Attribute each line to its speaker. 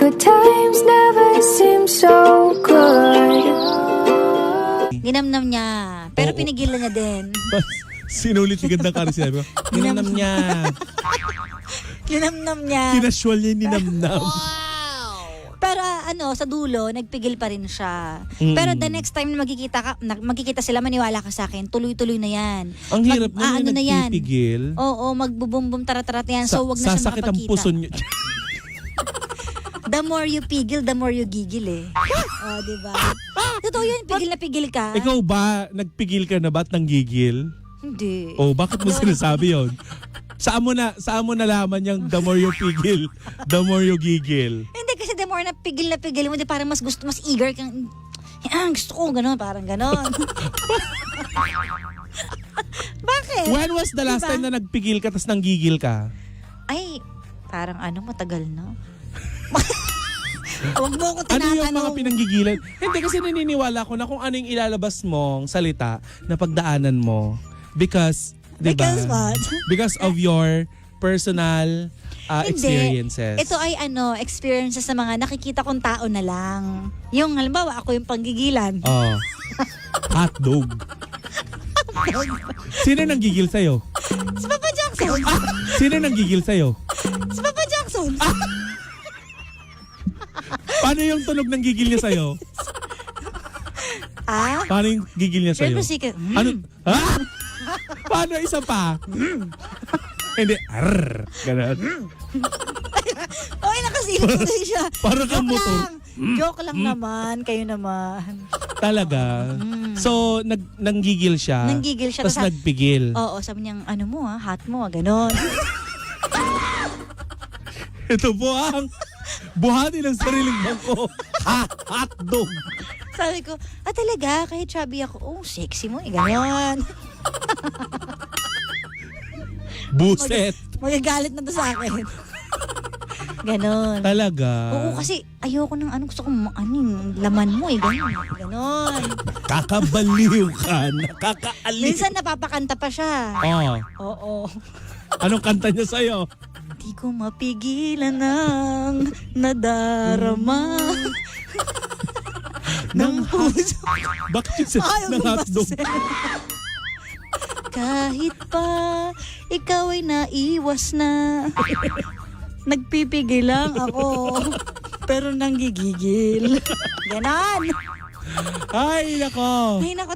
Speaker 1: Good times never seem so good.
Speaker 2: Ninamnam niya. Pero
Speaker 3: Oo.
Speaker 2: pinigilan niya din.
Speaker 3: Sinulit yung ganda ka rin sinabi ko. Ninamnam niya.
Speaker 2: Ninamnam niya.
Speaker 3: Kinasual niya yung ninamnam.
Speaker 2: Pero sa dulo, nagpigil pa rin siya.
Speaker 3: Mm.
Speaker 2: Pero the next time na magkikita sila, maniwala ka sa akin, tuloy-tuloy na yan.
Speaker 3: Ang hirap na
Speaker 2: ano
Speaker 3: yung
Speaker 2: na yan.
Speaker 3: nagpipigil.
Speaker 2: Oo, magbubumbum tarat-tarat yan. So, wag na siya
Speaker 3: Sasakit ang
Speaker 2: makapagkita.
Speaker 3: puso niyo.
Speaker 2: The more you pigil, the more you gigil eh. Oh, diba? Totoo yun, pigil na pigil ka.
Speaker 3: Ikaw ba, nagpigil ka na ba't nanggigil?
Speaker 2: Hindi.
Speaker 3: O bakit mo sinasabi yon? Saan mo nalaman yung the more you pigil, the more you gigil?
Speaker 2: Hindi kasi the more na pigil mo, di parang mas eager kang, gusto ko, gano'n, parang gano'n. Bakit?
Speaker 3: When was the last
Speaker 2: Diba?
Speaker 3: time na nagpigil ka tapos nanggigil ka?
Speaker 2: Ay, parang matagal na. Huwag mo ko
Speaker 3: Ano yung mga
Speaker 2: tinatanong.
Speaker 3: pinanggigilan? Hindi kasi naniniwala ko na kung ano yung ilalabas mong salita na pagdaanan mo. Because, di ba?
Speaker 2: Because what?
Speaker 3: Because of your personal
Speaker 2: Hindi.
Speaker 3: experiences.
Speaker 2: Ito ay experiences sa mga nakikita kong tao na lang. Yung halimbawa, ako yung panggigilan.
Speaker 3: Oh. Hotdog. Sino nanggigil sa'yo?
Speaker 2: Si Papa Jackson!
Speaker 3: Sino nanggigil sa'yo?
Speaker 2: Si Papa Jackson!
Speaker 3: Paano yung tunog ng gigil niya sa'yo? Paano yung gigil niya sa'yo?
Speaker 2: Pero secret.
Speaker 3: Ano? Ha? Paano isa pa? Hindi. Arr. Ganun.
Speaker 2: Okay, nakasilip ko din siya.
Speaker 3: Parang kang
Speaker 2: Joke
Speaker 3: motor.
Speaker 2: lang. Joke lang naman. Kayo naman.
Speaker 3: Talaga? So, nanggigil siya.
Speaker 2: Nanggigil siya.
Speaker 3: Tapos nagpigil.
Speaker 2: Oo, sabi niyang, hot mo, ganon.
Speaker 3: Ito po ang buhati ng sariling bangko. Hotdog.
Speaker 2: Sabi ko, talaga, kahit chubby ako, sexy mo, ganon.
Speaker 3: Buset.
Speaker 2: Magagalit na to sa akin. Ganon.
Speaker 3: Talaga.
Speaker 2: Oo, kasi ayoko ng gusto kong laman mo, ganon. Ganon.
Speaker 3: Kakabaliw ka. Nakakaaliw.
Speaker 2: Minsan napapakanta pa siya.
Speaker 3: Oh.
Speaker 2: Oo.
Speaker 3: Anong kanta niya sa'yo?
Speaker 2: Di ko mapigilan ng nadarama ng puso.
Speaker 3: Bakit yung sa
Speaker 2: Ayaw
Speaker 3: ng
Speaker 2: kong
Speaker 3: hotdog?
Speaker 2: basahin. Kahit pa ikaw ay naiwas na, nagpipigil lang ako, pero nanggigigil. Ganon.
Speaker 3: Ay, nako.
Speaker 2: Ay, nako